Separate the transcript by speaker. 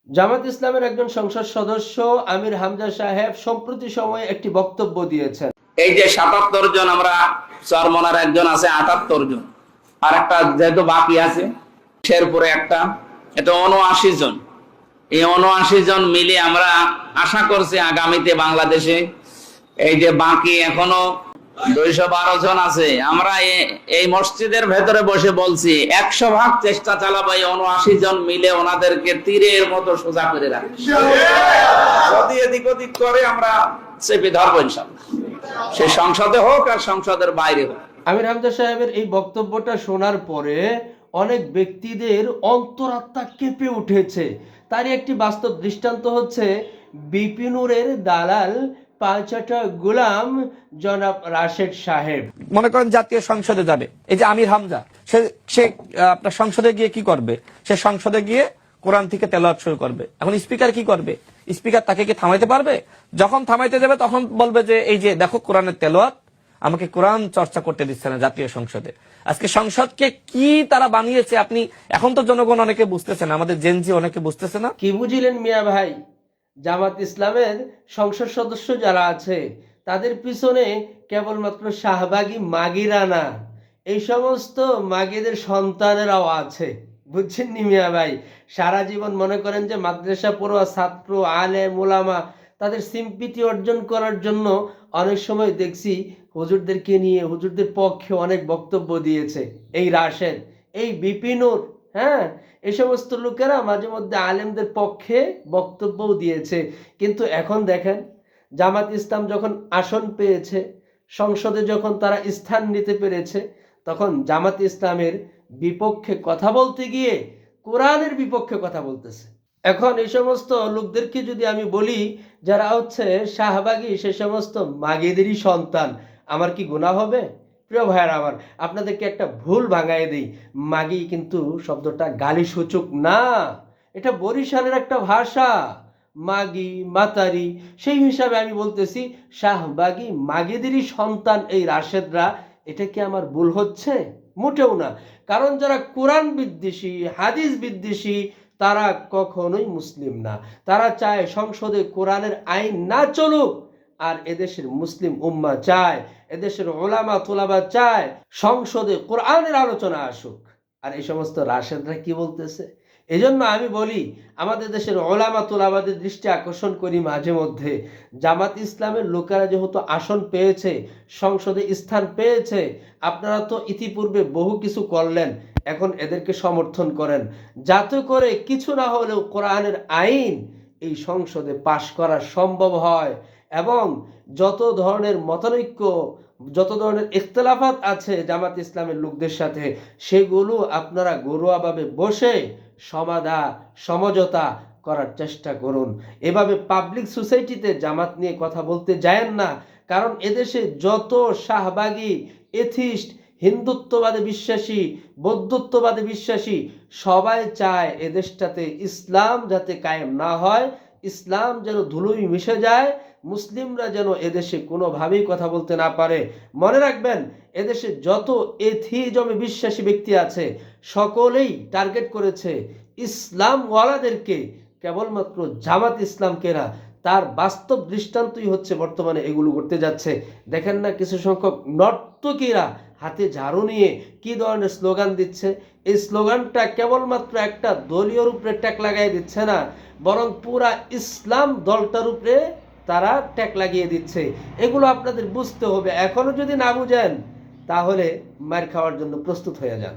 Speaker 1: জামাত ইসলামের একজন সংসদ সদস্য আমির হামজা সাহেব সম্প্রতি সময়ে একটি বক্তব্য দিয়েছেন।
Speaker 2: এই যে ৭৭ জন, আমরা চরমনার একজন আছে ৭৮ জন, আর একটা যেহেতু বাকি আছে শেরপুরে একটা, এটা ৭৯ জন। এই ৭৯ জন মিলে আমরা আশা করছি আগামীতে বাংলাদেশে এই যে বাকি এখনো ২১২ জন আছে, আমরা এই মসজিদের ভেতরে বসে বলছি ১০০% চেষ্টা চালাবো এই ৭৯ জন মিলে ওনাদেরকে তীরের মতো সোজা করে রাখি। যদি এদিক ওদিক করে আমরা চেপে ধরবো ইনশাআল্লাহ, সে সংসদে হোক আর সংসদের বাইরে হোক।
Speaker 1: আমির হামজা সাহেবের এই বক্তব্যটা শোনার পরে অনেক ব্যক্তিদের অন্তরাত্মা কেঁপে উঠেছে। তারই একটি বাস্তব দৃষ্টান্ত হচ্ছে বিপিনুরের দালাল পাঁচটা গোলাম জনাব রাশেদ সাহেব।
Speaker 3: মনে করেন জাতীয় সংসদে যাবে, এই যে আমির হামজা, সে আপনার সংসদে গিয়ে কি করবে? সে সংসদে গিয়ে কোরআন থেকে তেলাওয়াত শুরু করবে। এখন স্পিকার কি করবে? স্পিকার তাকে কি থামাইতে পারবে? যখন থামাইতে যাবে তখন বলবে যে এই যে দেখো কোরআনের তেলাওয়াত, আমাকে কোরআন চর্চা করতে দিচ্ছে না জাতীয় সংসদে। আজকে সংসদকে কি তারা বানিয়েছে আপনি এখন তো জনগণ অনেকে বুঝতেছে না, আমাদের জেনজি অনেকে বুঝতেছে না।
Speaker 1: কি বুঝিলেন মিয়া ভাই? জামাত ইসলামের সংসদ সদস্য যারা আছে তাদের পিছনে কেবলমাত্র শাহবাগী মাগিরা না, এই সমস্ত মাগিদের সন্তানেরাও আছে। বুঝছেন নি মিয়া ভাই? সারা জীবন মনে করেন যে মাদ্রাসা পড়ুয়া ছাত্র, আলেম, ওলামা তাদের সিম্পিতি অর্জন করার জন্য অনেক সময় দেখছি হুজুরদেরকে নিয়ে হুজুরদের পক্ষে অনেক বক্তব্য দিয়েছে। এই রাশেদ, এই বিপিনুর, হ্যাঁ, এই সমস্ত লোকেরা মাঝে মধ্যে আলেমদের পক্ষে বক্তব্যও দিয়েছে। কিন্তু এখন দেখেন, জামাত ইসলাম যখন আসন পেয়েছে, সংসদে যখন তারা স্থান নিতে পেরেছে, তখন জামাত ইসলামের বিপক্ষে কথা বলতে গিয়ে কোরআনের বিপক্ষে কথা বলতেছে। এখন এই সমস্ত লোকদেরকে যদি আমি বলি যারা হচ্ছে শাহবাগী, সে সমস্ত মাগিদেরই সন্তান, আমার কি গুনাহ হবে? প্রিয় ভাইয়ারা আমার, আপনাদেরকে একটা ভুল ভাঙাই দিই। মাগি কিন্তু শব্দটা গালিসূচক না, এটা বরিশালের একটা ভাষা। মাগি, মাতারি, সেই হিসাবে আমি বলতেছি শাহবাগী মাগিদেরই সন্তান এই রাশেদরা। এটা কি আমার ভুল হচ্ছে? মোটেও না। কারণ যারা কোরআন বিদ্বেষী, হাদিস বিদ্বেষী, তারা কখনোই মুসলিম না। তারা চায় সংসদে কোরআনের আইন না চলুক, আর এদেশের মুসলিম উম্মাহ চায়, এদেশের ওলামা তোলাবা চায় সংসদে কোরআনের আলোচনা আসুক। আর এই সমস্ত রাশেদরা কি বলতেছে? এজন্য আমি বলি, আমাদের দেশের ওলামা তোলাবাদের দৃষ্টি আকর্ষণ করি মাঝে মধ্যে, জামাত ইসলামের লোকেরা যেহেতু আসন পেয়েছে, সংসদে স্থান পেয়েছে, আপনারা তো ইতিপূর্বে বহু কিছু করলেন, এখন এদেরকে সমর্থন করেন, যাতে করে কিছু না হলেও কোরআনের আইন এই সংসদে পাশ করা সম্ভব হয়। এবং যত ধরনের মতানৈক্য, যত ধরনের ইখতিলাফাত আছে জামাত ইসলামের লোকদের সাথে, সেগুলো আপনারা ঘরোয়াভাবে বসে সমঝোতা করার চেষ্টা করুন। এভাবে পাবলিক সোসাইটিতে জামাত নিয়ে কথা বলতে যায়েন না। কারণ এদেশে যত শাহবাগী, এথিস্ট, হিন্দুত্ববাদে বিশ্বাসী, বৌদ্ধত্ববাদে বিশ্বাসী, সবাই চায় এদেশটাতে ইসলাম যাতে কায়েম না হয়, ইসলাম যেন ধুলোয় মিশে যায়, মুসলিমরা যেন এদেশে কোনোভাবেই কথা বলতে না পারে। মনে রাখবেন, এদেশে যত এথিজমে বিশ্বাসী ব্যক্তি আছে সকলেই টার্গেট করেছে ইসলামওয়ালাদেরকে, কেবলমাত্র জামাত ইসলামকে না। তার বাস্তব দৃষ্টান্তই হচ্ছে বর্তমানে এগুলো করতে যাচ্ছে। দেখেন না, কিছু সংখ্যক নর্তকীরা হাতে ঝাড়ু নিয়ে কি ধরনের স্লোগান দিচ্ছে। এই স্লোগানটা কেবলমাত্র একটা দলীয় উপরে ট্যাগ লাগাই দিচ্ছে না, বরং পুরা ইসলাম দলটার উপরে তারা ট্যাগ লাগিয়ে দিচ্ছে। এগুলো আপনাদের বুঝতে হবে। এখনো যদি না বুঝেন তাহলে মার খাওয়ার জন্য প্রস্তুত হয়ে যান।